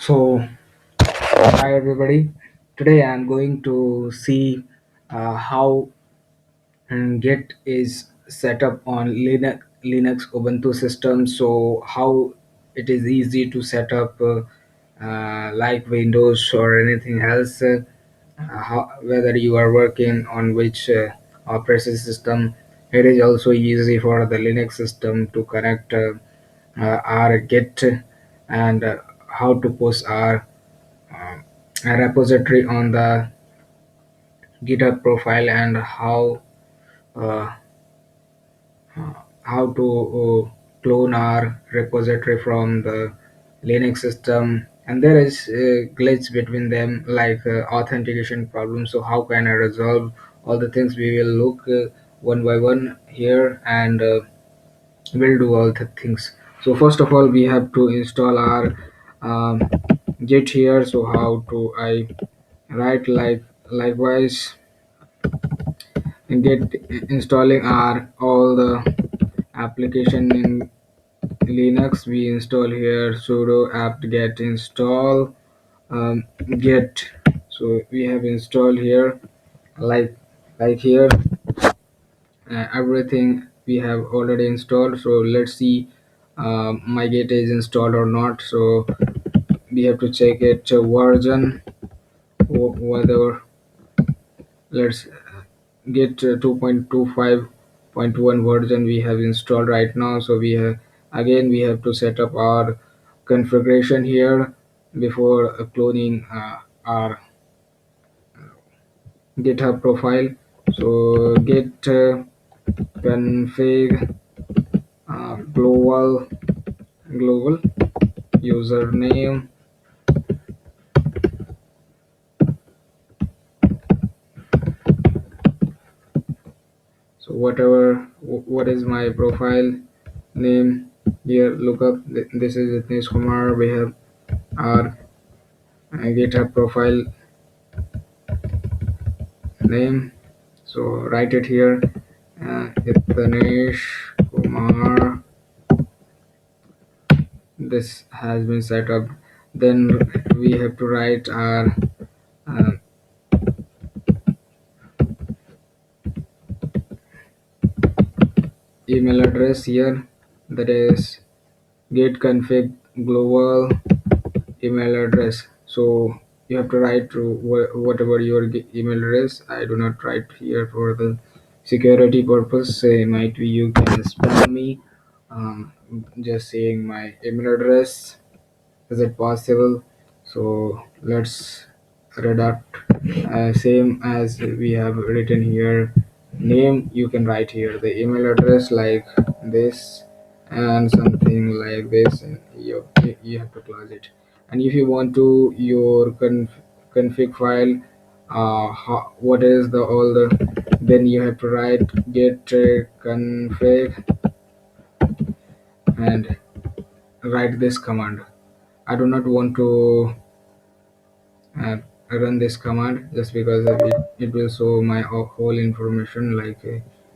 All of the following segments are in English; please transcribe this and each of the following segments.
So, hi everybody. Today I'm going to see how Git is set up on Linux Ubuntu system. So, how it is easy to set up like Windows or anything else. Whether you are working on which operating system, it is also easy for the Linux system to connect our Git and how to post our uh, a repository on the GitHub profile and uh, how to clone our repository from the Linux system. And there is a glitch between them like authentication problem. So how can I resolve all the things? We will look one by one here and we'll do all the things. So first of all, we have to install our um, Git here. So how to I write likewise get installing are all the application in Linux. We install here sudo apt get install get. So we have installed here like here everything we have already installed. So let's see my Git is installed or not. So we have to check it version whether let's get 2.25.1 version we have installed right now. So we have again we have to set up our configuration here before cloning our GitHub profile. So git config global username. So what is my profile name here? Look up. This is Nitish Kumar. We have our GitHub profile name. So write it here. Nitish Kumar. This has been set up. Then we have to write our uh, email address here. That is git config global email address. So you have to write to whatever your email address. I do not write here for the security purpose. Might be you can spam me. Just saying my email address. Is it possible? So let's redact same as we have written here. Name you can write here the email address like this and something like this, and you have to close it. And if you want to your config file, what is the all the, then you have to write get config and write this command. I do not want to uh, run this command just because it will show my whole information like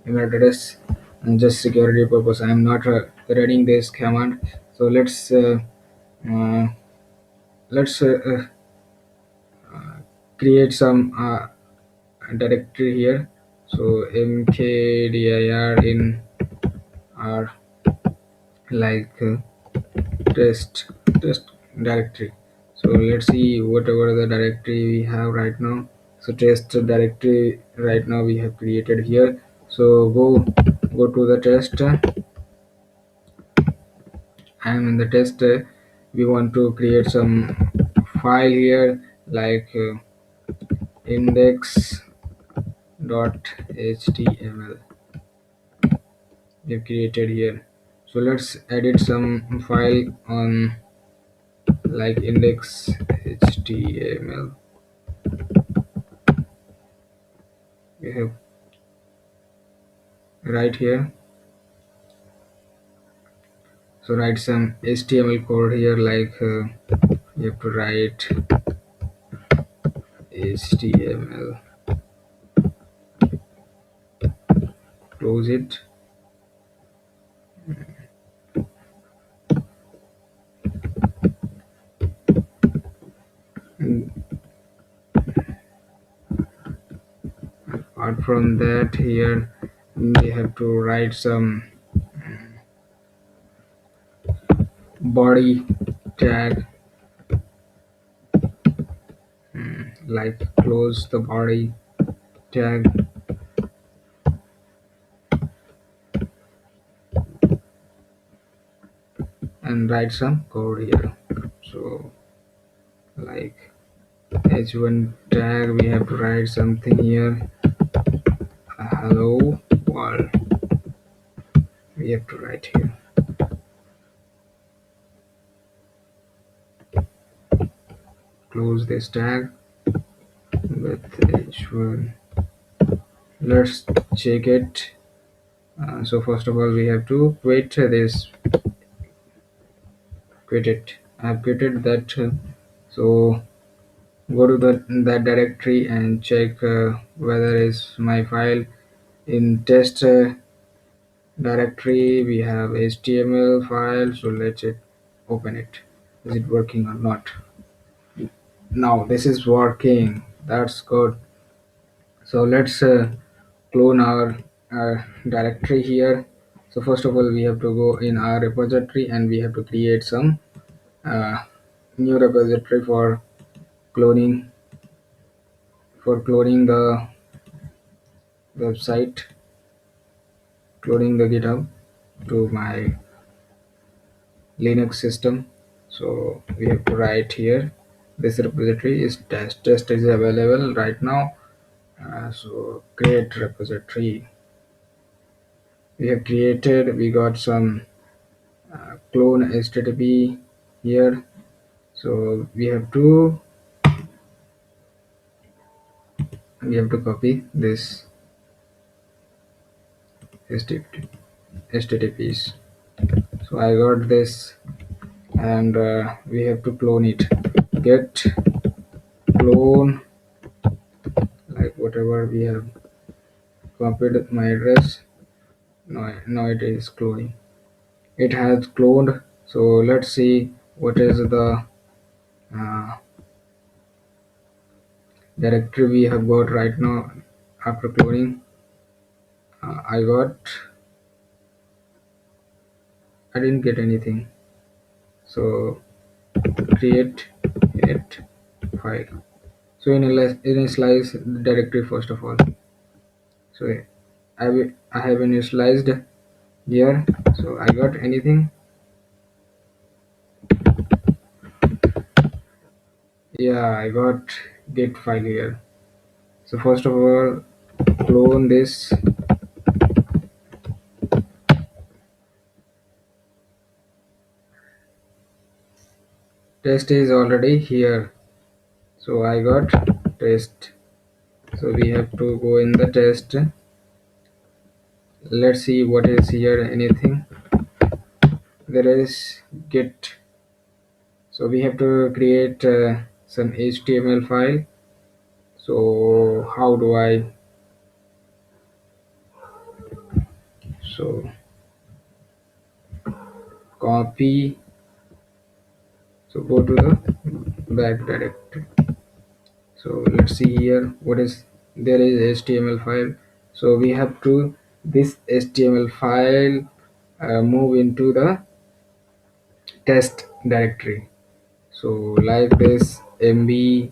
email address, and just security purpose I am not running this command. So uh, let's create some directory here. So mkdir in our like test directory. So let's see whatever the directory we have right now. So test directory right now we have created here. So go to the test. And in the test we want to create some file here like index.html we have created here. So let's edit some file on like index.html we have right here. So write some HTML code here like you have to write HTML, close it. from that, here we have to write some body tag, like close the body tag and write some code here. So like h1 tag, we have to write something here, hello world, we have to write here. Close this tag with h1. Let's check it. So first of all, we have to quit it. I have quitted that. So go to that directory and check whether is my file in test directory. We have HTML file. So let's open it. Is it working or not? Now this is working. That's good. So let's clone our directory here. So first of all, we have to go in our repository and we have to create some uh, new repository cloning cloning the website, cloning the GitHub to my Linux system. So we have to write here, this repository is test is available right now. So create repository, we have created, we got some clone http here. So we have to copy this https. So I got this, and we have to clone it. Get clone, like whatever we have copied my address. Now it is cloning. It has cloned. So let's see what is the uh, directory we have got right now after cloning. I didn't get anything. So create it file. So initialize the directory first of all. So I have initialized here. So I got anything. Yeah, I got git file here. So first of all, clone this. Test is already here. So I got test. So we have to go in the test. Let's see what is here. Anything. There is git. So we have to create some HTML file. So how do I? So copy. So go to the back directory. So let's see here what is there is HTML file. So we have to this HTML file move into the test directory. So like this mb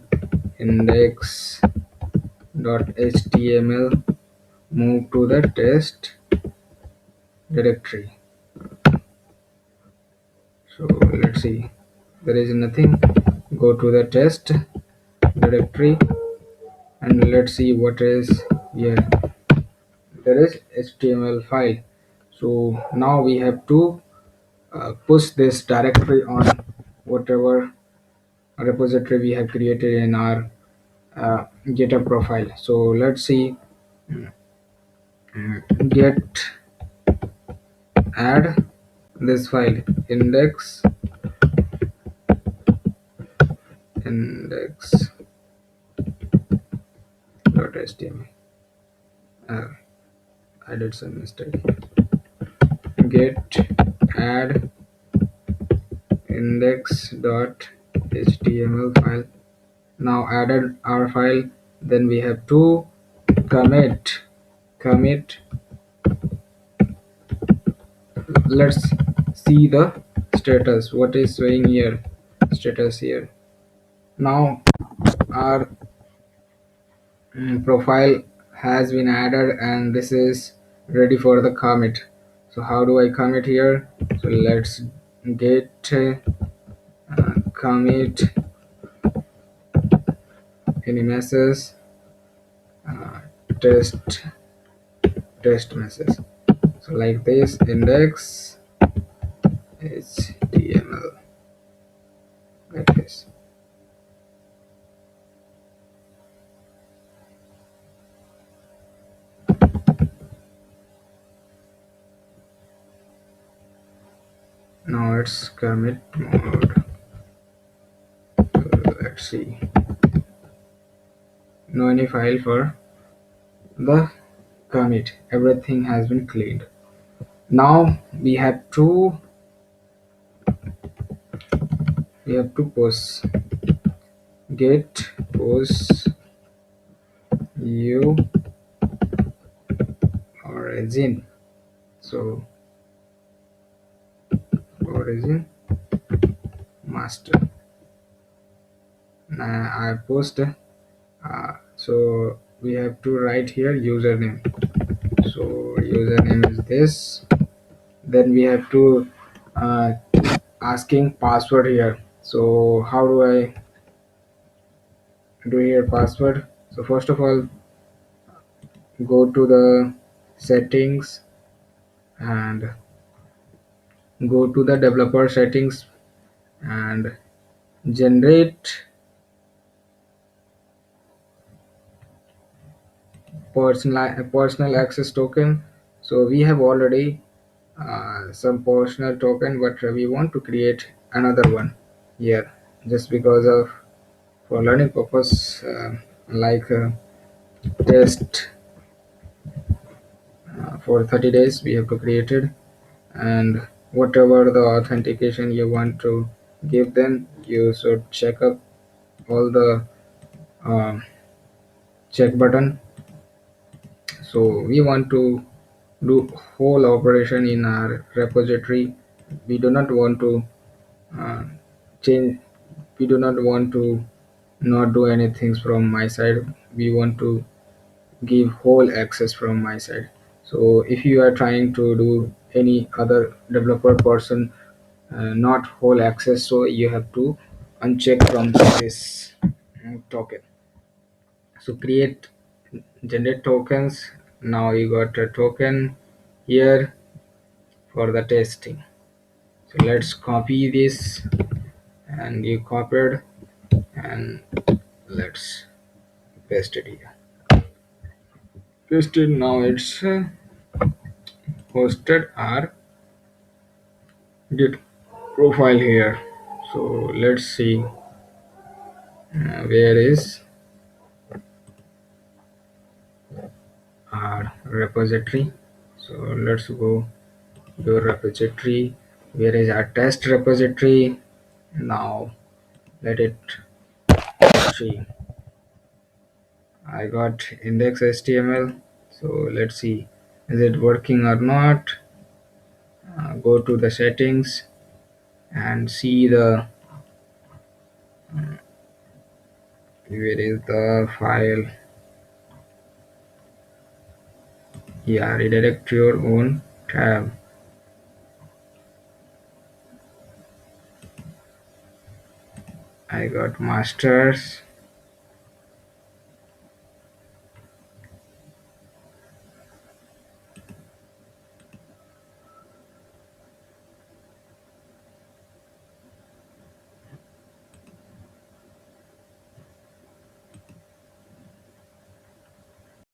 index.html, move to the test directory. So let's see, there is nothing. Go to the test directory and let's see what is here. There is HTML file. So now we have to push this directory on whatever repository we have created in our GitHub profile. So let's see, get add this file index.html. uh, I did some mistake here. Get add index.html file. Now added our file, then we have to commit commit. Let's see the status, what is showing here, status here. Now our profile has been added and this is ready for the commit. So how do I commit here? So let's get commit any message, uh, test test message. So like this, index html, like this. Now it's commit mode. Let's see, no any file for the commit, everything has been cleaned. Now we have to post, get post u origin. So origin master. I post, so we have to write here username. So username is this. Then we have to uh, asking password here. So how do I do here password? So first of all, go to the settings and go to the developer settings and generate personal access token. So we have already some personal token, but we want to create another one here, just because of for learning purpose, like test for 30 days we have to create it. And whatever the authentication you want to give them, you should check up all the um, check button. So we want to do whole operation in our repository. We do not want to uh, change, we do not want to not do anything from my side. We want to give whole access from my side. So if you are trying to do any other developer person not whole access, so you have to uncheck from this token. So create, generate tokens. Now you got a token here for the testing. So let's copy this, and you copied, and let's paste it here. Pasted. Now it's hosted our Git profile here. So let's see where is our repository. So let's go your repository. Where is our test repository? Now let it see. I got index html. So let's see, is it working or not? Go to the settings and see the where is the file. Yeah, redirect your own tab. I got masters.